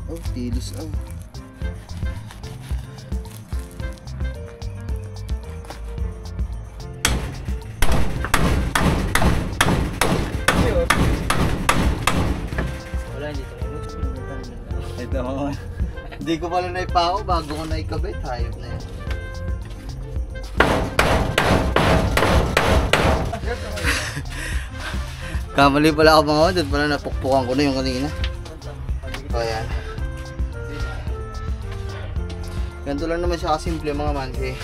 Oh, tilis ah. Wala, hindi ito. Ito mga. Hindi ko pala naipako bago ko naikabit. Hayop na yan. Kamali pala ako mga wadad. Pala napukpukan ko na yung kanina. O yan. Ganito lang naman siya kasimple mga mansi.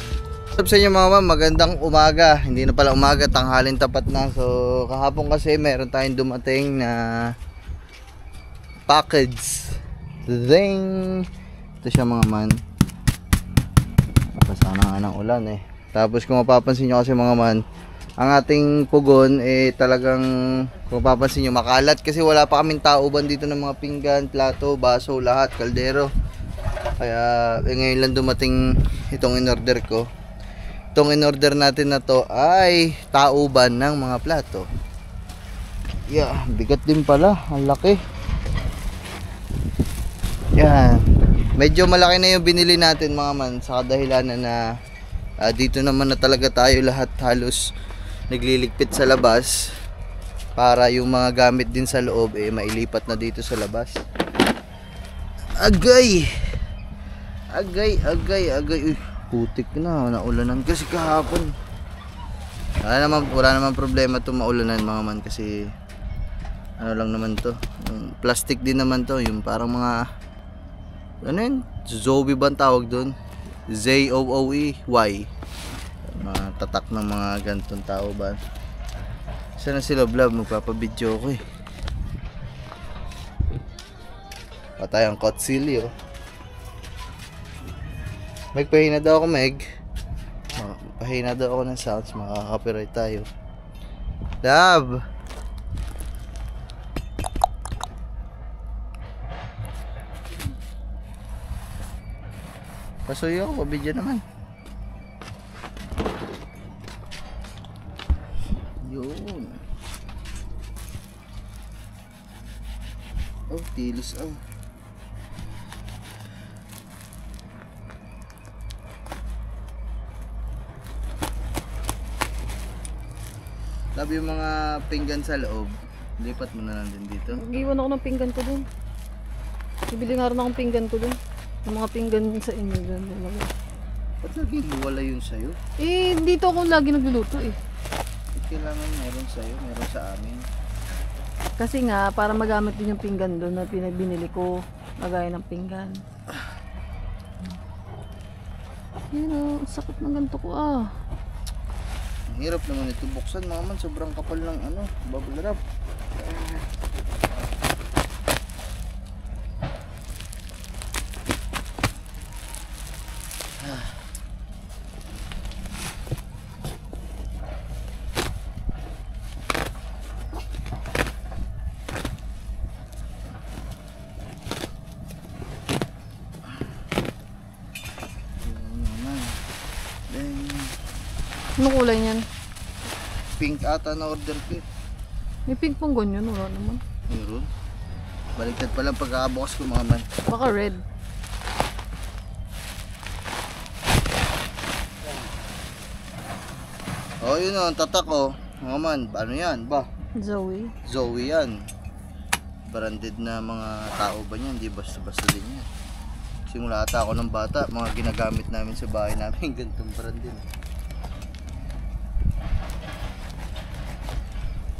What's up sa inyo mga man, magandang umaga. Hindi na pala umaga, tanghalin tapat na. So kahapon kasi meron tayong dumating na package. Ding! Ito siya mga man. Napasana nga ng ulan eh. Tapos kung mapapansin nyo kasi mga man, ang ating pugon eh talagang, kung mapapansin nyo, makalat kasi wala pa kaming tauban dito ng mga pinggan, plato, baso, lahat, kaldero. Kaya ngayon lang dumating itong in-order ko. Itong in-order natin na to ay tauban ng mga plato. Yeah, bigat din pala, ang laki. Yan. Medyo malaki na yung binili natin mga man sa kadahilanan na dito naman na talaga tayo lahat halos nagliligpit sa labas para yung mga gamit din sa loob eh mailipat na dito sa labas. Agay! Agay. Uy, putik na, naulanan kasi kahapon. Wala naman problema itong maulanan mga man kasi ano lang naman to, yung plastic din naman to, yung parang mga ano yun, Zoe ba ang tawag doon? Z-O-O-E-Y, mga tatak ng mga ganitong tao ba. Sana sila vlog, magpapabidyo ko eh. Patay ang kotsilyo. Meg, pahina daw ako Meg. Pahina daw ako ng sounds, makaka-copyright tayo. Love! Pasuyo ako, pabidyo naman. Yun. Oh, tilis ah. Labi yung mga pinggan sa loob. Lipat mo na lang din dito. Iwan ako ng pinggan ko dun. Bibili nga rin akong pinggan ko dun. Yung mga pinggan sa inyo dun. Ba't lagi wala yun sa'yo? Eh, dito ako lagi nagluluto eh. Kailangan meron sa'yo, meron sa amin. Kasi nga, para magamit din yung pinggan dun na binili ko. Magaya ng pinggan. Yun, sakit ng ganito ko ah. Ang hirap naman ito buksan mga man, sobrang kapal ng ano, bubble wrap. Ano kulay niyan? Pink ata na order ko. May pink pang ganyan, wala naman. Meron. Baliktad pa lang pagkakabukas ko mga man. Baka red. Oh, yun o, ang tatak o. Mga man, ano yan ba? Zoe. Zoe yan. Branded na mga tao ba yan? Hindi basta-basta din yan. Simula ata ako ng bata, mga ginagamit namin sa bahay namin, ganitong brand din.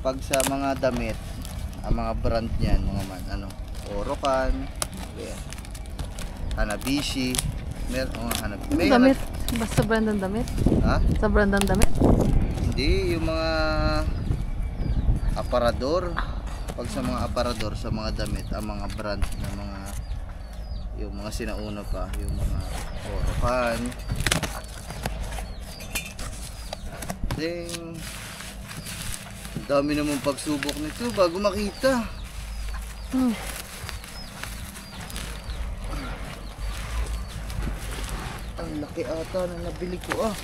Pag sa mga damit, ang mga brand niyan, mga man, ano, Orocan, Hanabishi, may damit? Basta brand ng damit? Ha? Sa brand ng damit? Hindi, yung mga aparador. Pag sa mga aparador, sa mga damit, ang mga brand na mga, yung mga sinauna pa, yung mga Orocan. Ding. Ang dami naman pagsubok nito bago makita. Ang laki ata na nabili ko ah.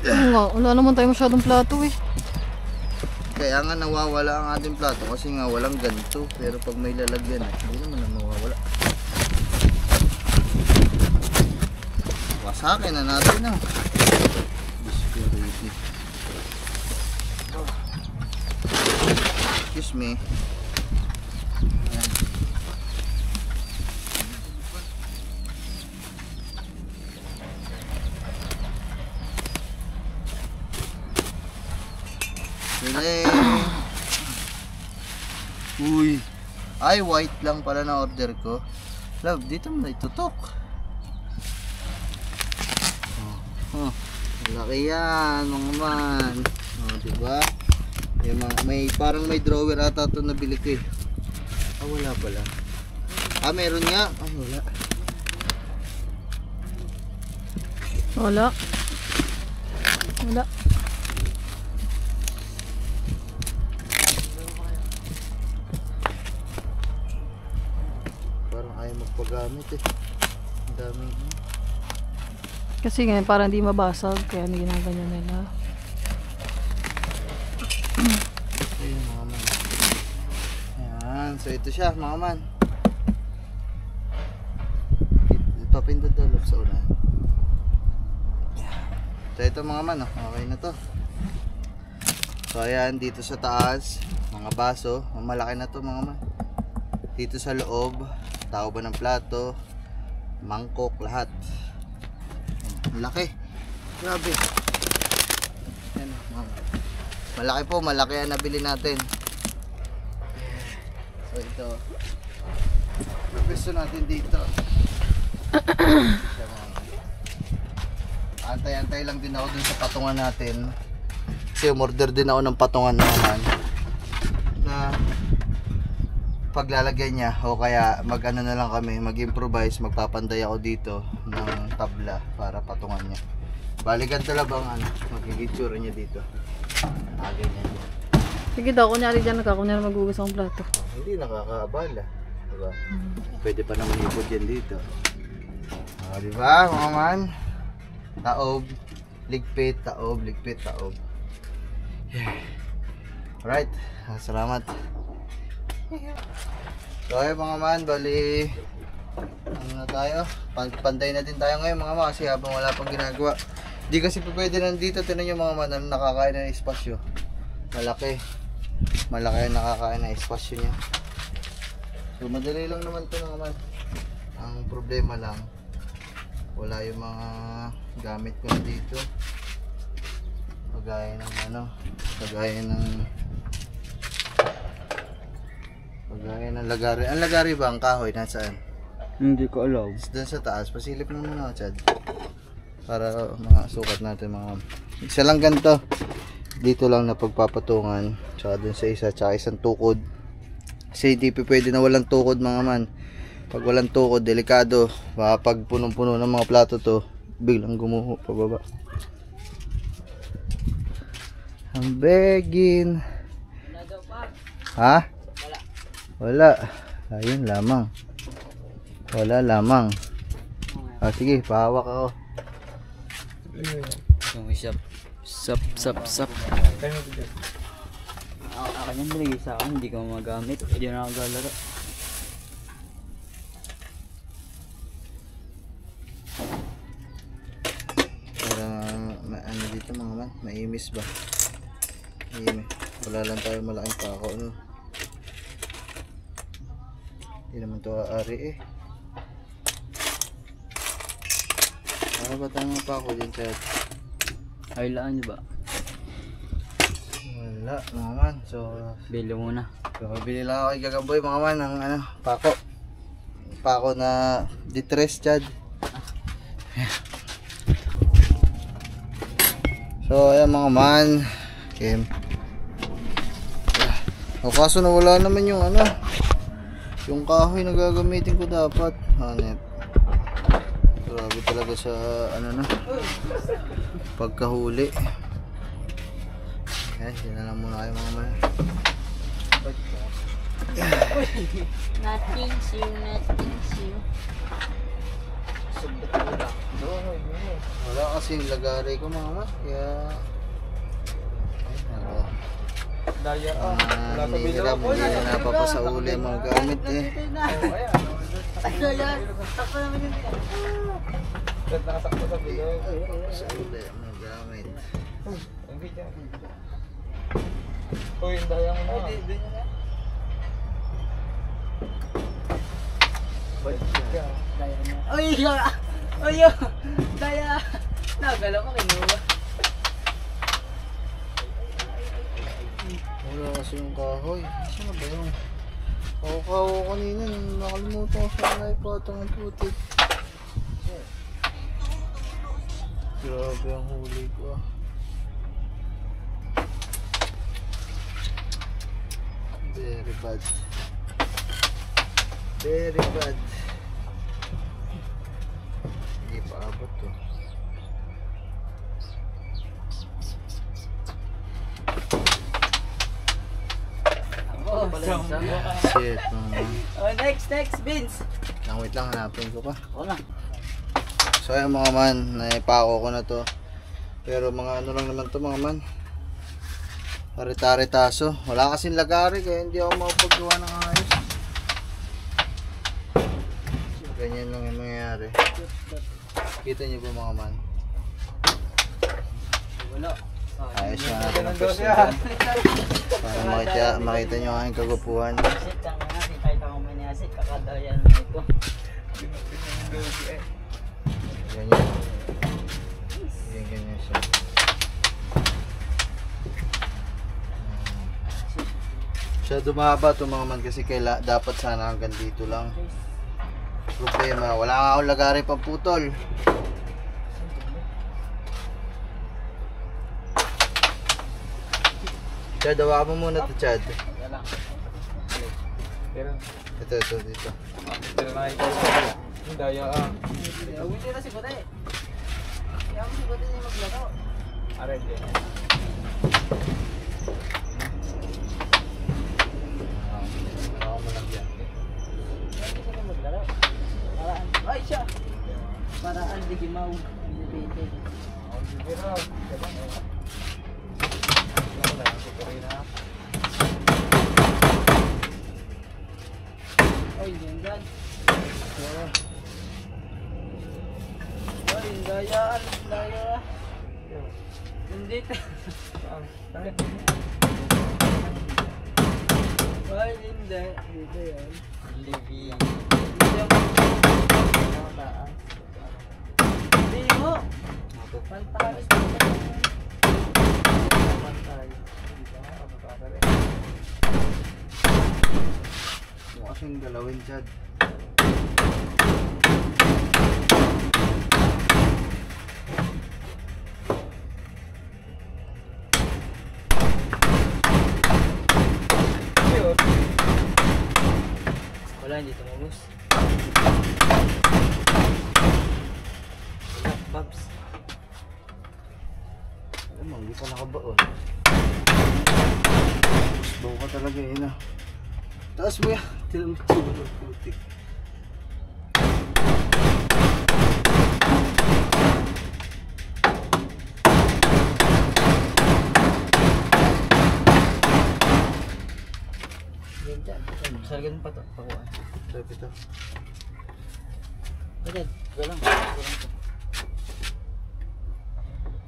Oo nga, wala naman tayo masyadong plato eh. Kaya nga nawawala ang ating plato kasi nga walang ganito. Pero pag may lalagyan hindi naman na mawawala. Wasakin na natin na. Biscuity. Excuse me. Ayan. Uy. Ay, white lang pala na order ko. Love, dito mo na itutok. Oh, laki yan, mga man. Oh, diba? May parang may drawer ata ito nabili ko eh. Ah, wala pala. Ah, meron nga. Ay, wala. Wala. Wala. Parang ayaw magpagamit eh. Ang daming. Kasi ngayon parang di mabasag kaya ginaganyan nila. Ayun mga man. Ayan. So ito siya mga man. Ipapindot daw sa unahan. So ito mga man. Okay na to. So ayan. Dito sa taas. Mga baso. Malaki na to mga man. Dito sa loob. Tao ba ng plato. Mangkok. Lahat. Malaki. Grabe. Ayan mga man. Malaki po, malaki ang nabili natin. So ito. Pwesto natin dito. Antay-antay lang din ako dun sa patungan natin. Kasi umorder din ako ng patungan naman. Na paglalagay niya o kaya mag-ano na lang kami, mag-improvise, magpapanday ako dito ng tabla para patungan niya. Balikan talaga ang ano, magigitsura niya dito. Ganyan yan. Sige daw, kunyari dyan kunyari magugas akong plato. Hindi nakakaabala. Diba? Pwede pa naman ipod yan dito. Diba mga man? Taob, ligpit, taob, ligpit, taob. Alright, salamat. So ayun mga man, bali ano na tayo? Pantay na din tayo ngayon mga man kasi habang wala pang ginagawa. Di kasi pwede nandito, tinan nyo mga man, nakakain na ng espasyo. Malaki. Malaki ang nakakain na espasyo niya. So madali lang naman ito mga man. Ang problema lang, wala yung mga gamit ko na dito. Kagaya ng ano, kagaya ng lagari. Ang lagari ba ang kahoy? Nasaan? Hindi ko alam. Doon sa taas. Pasilip mo muna, Chad. Para mga sukat natin mga. Isa lang ganito. Dito lang na pagpapatungan. Tsaka dun sa isa. Tsaka isang tukod. Kasi hindi pwede na walang tukod mga man. Pag walang tukod, delikado. Baka pag punong-puno ng mga plato to, biglang gumuho pababa. I'm begging. Ha? Wala. Ayun lamang. Wala lamang. Ah, sige, pahawak ako. Sap. Akin yan nilagay sa akin, hindi ko magamit. Hindi na nakagalaro. Para ano dito mga man, maimis ba? Maimis. Wala lang tayo malaking pako, no? Hindi naman ito aari eh. Ano ba tayo mga pako dyan, Chad? Ay, laan nyo ba? Wala mga man. So, Bili muna. bili lang ako kay Gagaboy mga man ng ano, pako. Pako na distress, Chad. So, ayan mga man. Okay. O kaso na wala naman yung ano, yung kahoy na gagamitin ko dapat. Hanep. Grabe talaga sa ano na, pagkahuli. Ayan, yun na lang muna kayo mga man. Nothing you. Wala kasing lagari ko mga man. Kaya ay, Hihiram, hindi na napapasauli ang mga gamit eh. Papasauli ang mga gamit. Uy, ang daya mo na. Ay, daya. Nagalaw ka kinuha. Wala kasi yung kahoy. Saan na ba yung kaho kanina? Nakalimutan ko sa naipatang ang putik. Grabe ang huli ko ah. Very bad. Very bad. Hindi pa abot to. Oh, Shit, man. Oh, next, Vince. Wait lang, hanapin ko pa. Wala. So ayan mga man, naipako ko na to. Pero mga ano lang naman to mga man. Paritari-taso. Wala kasing lagari kaya hindi ako makapagawa ng ayos. So, ganyan lang yung mangyayari. Kita niyo po mga man. Wala. Ayos na natin ang pwesto dyan. Para makita nyo ang aking kagupuhan. Asit ka nga, di kahit ako may niasit, kakadayan mo ito. Ganyan. Ganyan siya. Siya dumaba ito mga man kasi dapat sana hanggang dito lang. Problema, wala nga akong lagari pang putol. Chad, hawakan mo muna ito, Chad. Ito, dito. Pero nakita ko siya. Ang daya ah. Hindi na si Bote. Kaya mo si Bote niya maglaro. Aray, hindi. Hawakan mo lang yan. Hindi ka na maglaro. Paraan. Ay, siya! Paraan, di gimaw. Hindi pwede. Pero, Ay, yan dyan. Ay, daya. Hindi. Ay, hindi. Dito yan. Hindi mo. Pantalis mo. Mo kasing galawin, Chad. Wala, hindi tumubos. Wala, Babs. Alam mo, hindi pa nakabaon. Bawa ka talaga yun ah. Taas mo yan. Tinan mo ito, walang putik. Yan dyan. Sargan pa ito. Pakuhaan. Sarap ito. Pwede. Galang.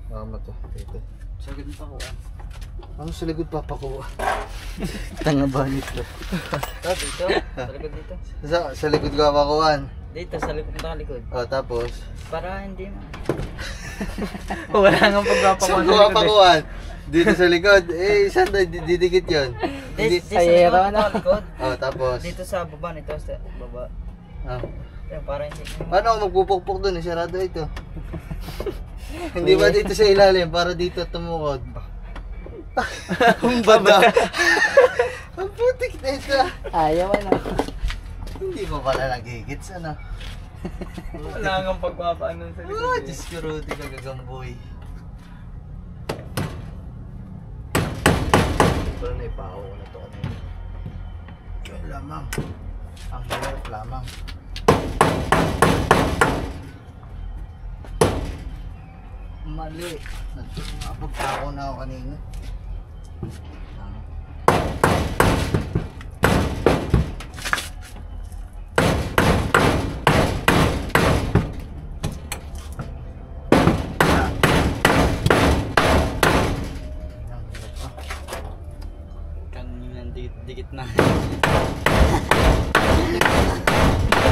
Mama to. Ito. Sargan pa pakuhaan. Ano sa likod papakuha? Tanga ba nito? Dito. Sa likod dito. Sa likod ko papakuhaan. Dito, sa likod. Punta ka likod. O tapos? Para hindi mo. wala nga Saan ko papakuhaan? Dito sa likod. Eh, saan na didikit yun? Dito sa likod. Likod. O tapos? Dito sa baba nito. Sa baba. Ah. Yan, para hindi mo. Paano ako magpupukpok doon? Sarado ito. Hindi ba dito sa ilalim? Para dito tumukod. Ang banda. Ang putik na ito. Ayaw na. Hindi pa pala nagigits, ano? Wala nga pagpapaanon sa likod. Oh, Diyos ko, Rudy, kagagamboy. Pero naipaho ko na ito kanina. Yun lamang. Ang hirap lamang. Mali. Nakapagpako na ako kanina.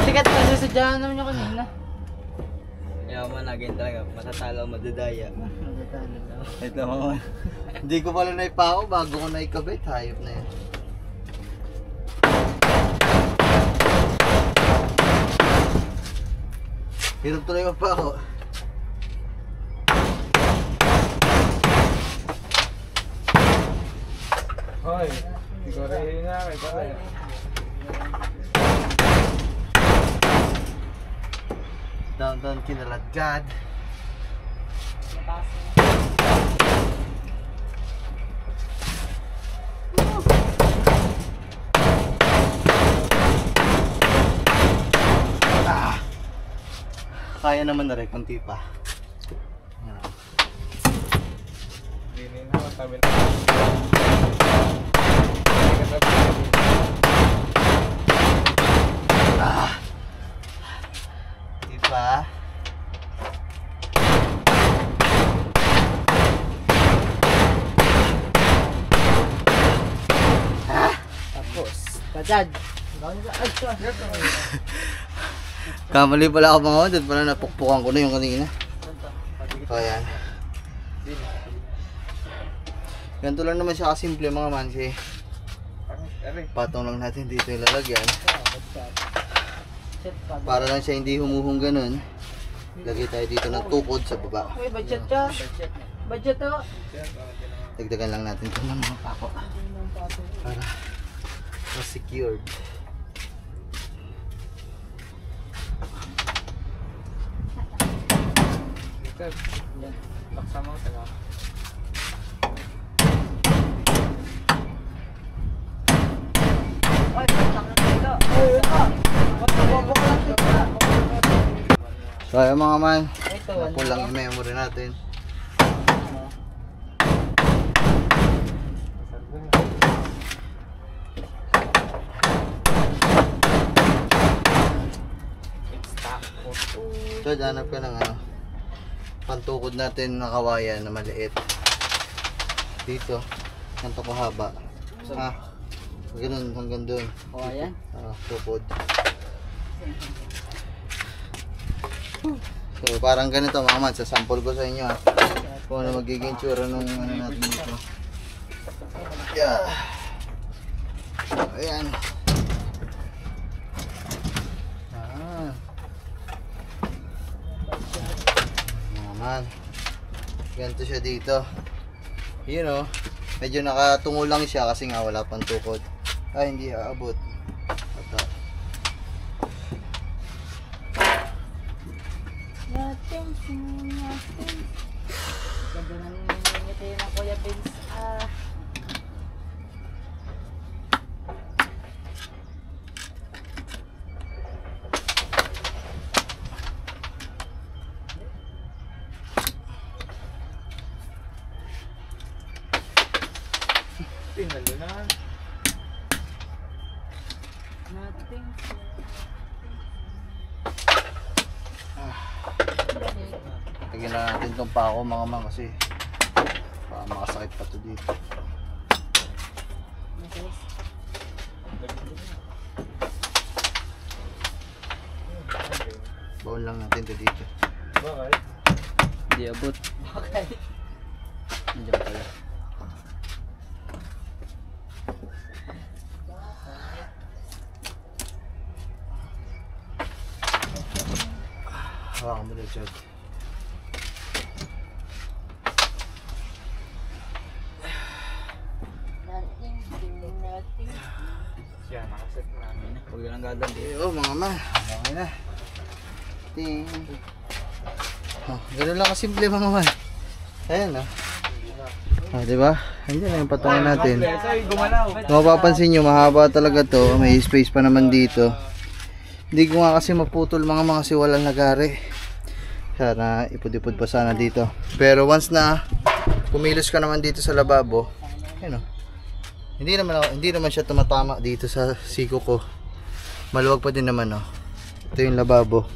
Sikat pa sa sadyahan naman niya kanina. Yaman na ganyan talaga. Matatalo, madadaya. Ito mga man. Hindi ko pala naipako bago ko naikabit. Hayop na yan. Hirap tuloy magpako. Hoy, siguro yun na. May pala. Down kinaladkad. Kaya naman na rin, kunti pa. Hindi na, matabi na. Kunti pa. Tapos, kadad. Ay, siya. Kamali pala ako mga wadad, pala napukpukan ko na yung kanina. So ayan. Ganito lang naman siya kasimple mga mansi. Patong lang natin dito yung lalagyan. Para lang siya hindi humuhong ganun. Lagay tayo dito ng tukod sa baba. Uy, budget ka. Budget to. Dagdagan lang natin ito ng mga pako. Para mas secured. Laksa mo, taga. Ay, sakit dito. Ay, ito. Magpapabok lang dito. So ayan mga man, Ito, napulang yung memory natin. So hanap ka ng ano, pantukod natin na kawayan na maliit. Dito, ganito kahaba. Ganun hanggang doon. Kawayan? Tukod. So parang ganito mga man, sasample ko sa inyo kung ano magiging tsura nung ano natin dito. Yeah. Ayan. Man, ganito siya dito. You know, medyo nakatungo lang siya kasi nga wala pang tukod. Ay, hindi aabot. Ito. Nothing. Ganda ng ngiti ng Kuya Vince. Tinalo na. Nothing. Lagyan na natin itong pako mga man kasi baka makasakit pa to dito. Baon lang natin to dito. Bakit? Hindi abot. Okay. Nandiyan pala. Hawakan mo na, Chad. Nothing. Siya, nakaset namin. Huwag lang gadan dito. Mga ma. Okay na. Ting. Ganun lang kasimple mga man. Ayan diba? Andiyan na yung patungan natin. Kung mapapansin nyo, mahaba talaga to. May space pa naman dito. Hindi ko nga kasi maputol mga kasi walang nagari. Sana ipod-ipod pa sana dito. Pero once na kumilos ka naman dito sa lababo, ayun hindi naman siya tumatama dito sa siko ko. Maluwag pa din naman Ito yung lababo.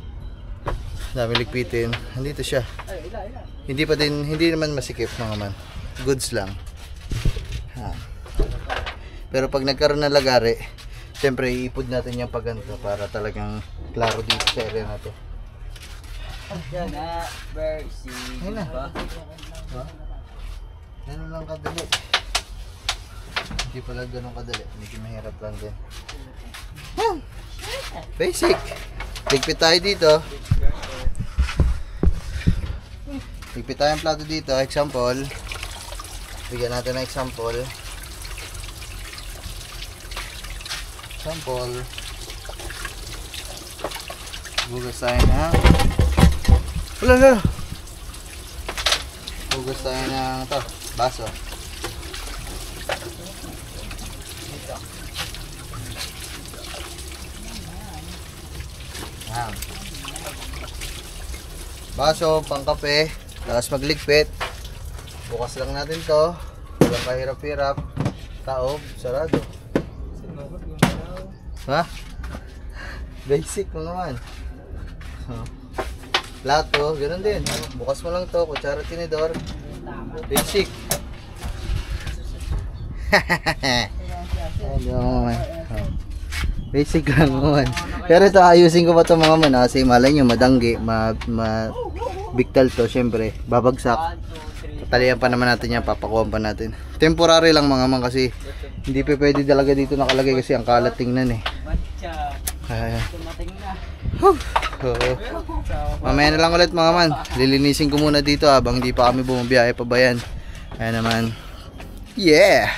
Dami ligpitin. Nandito siya. Hindi naman masikip mga man. Goods lang. Pero pag nagkaroon ng lagari, Siyempre, iipod natin yung pagganto para talagang klaro dito sa area na to. Yan na, Bercy. Ayun na. Diba? Ganun lang kadali. Hindi pala ganun kadali. Medyo mahirap lang din. Basic. Ligpit tayo dito. Ligpit tayo ang plato dito. Example. Bigyan natin ng example. Example. Hugas tayo na. Wala. Hugas tayo ng to, baso. Yan. Baso, pangkape, tapos magligpit. Bukas lang natin to. Walang kahirap-hirap. Taob, sarado. Ha? Basic mo naman. Plato, ganoon din. Bukas mo lang to, kutsara, tinidor. Basic. Basic lang naman. Pero ito, ayusin ko pa ito mga man. Kasi malay nyo, madanggi, bigtal to, syempre. Babagsak. Talian pa naman natin yan, papakuhan pa natin. Temporary lang mga man kasi hindi pa pwede talaga dito nakalagay kasi ang kalat tingnan eh. Tumating na. Mamaya na lang ulit mga man. Lilinisin ko muna dito habang hindi pa kami bumabiyahe pa bayan. Ayan naman. Yeah!